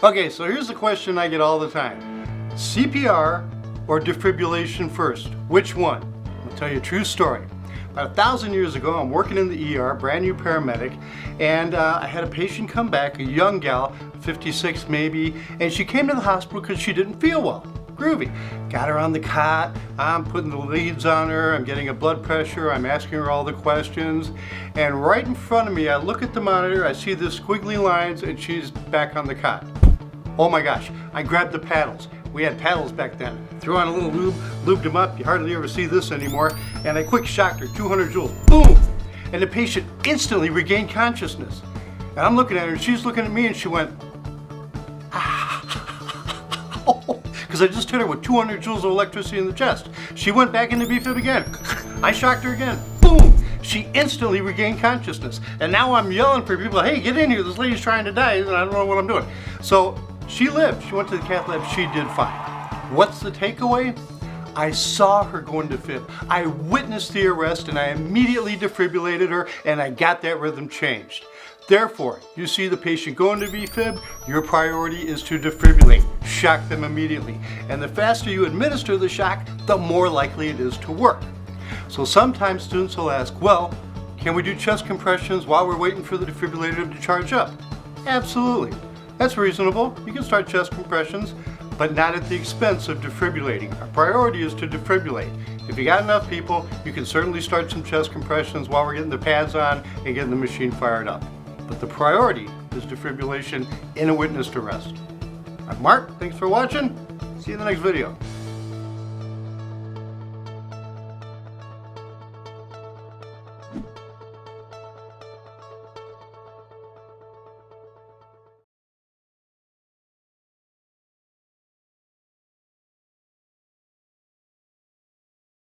Okay, so here's the question I get all the time. CPR or defibrillation first? Which one? I'll tell you a true story. About 1,000 years ago, I'm working in the ER, brand new paramedic, and I had a patient come back, a young gal, 56 maybe, and she came to the hospital because she didn't feel well. Groovy. Got her on the cot, I'm putting the leads on her, I'm getting a blood pressure, I'm asking her all the questions, and right in front of me, I look at the monitor, I see the squiggly lines, and she's back on the cot. Oh my gosh, I grabbed the paddles. We had paddles back then. Threw on a little lube, lubed them up. You hardly ever see this anymore. And I quick shocked her, 200 joules, boom! And the patient instantly regained consciousness. And I'm looking at her, and she's looking at me, and she went, because I just hit her with 200 joules of electricity in the chest. She went back into BFib again. I shocked her again, boom! She instantly regained consciousness. And now I'm yelling for people, hey, get in here, this lady's trying to die, and I don't know what I'm doing. So she lived, she went to the cath lab, she did fine. What's the takeaway? I saw her go into fib. I witnessed the arrest and I immediately defibrillated her and I got that rhythm changed. Therefore, you see the patient go into VFib, your priority is to defibrillate. Shock them immediately. And the faster you administer the shock, the more likely it is to work. So sometimes students will ask, well, can we do chest compressions while we're waiting for the defibrillator to charge up? Absolutely. That's reasonable. You can start chest compressions, but not at the expense of defibrillating. Our priority is to defibrillate. If you got enough people, you can certainly start some chest compressions while we're getting the pads on and getting the machine fired up. But the priority is defibrillation in a witnessed arrest. I'm Mark, thanks for watching. See you in the next video.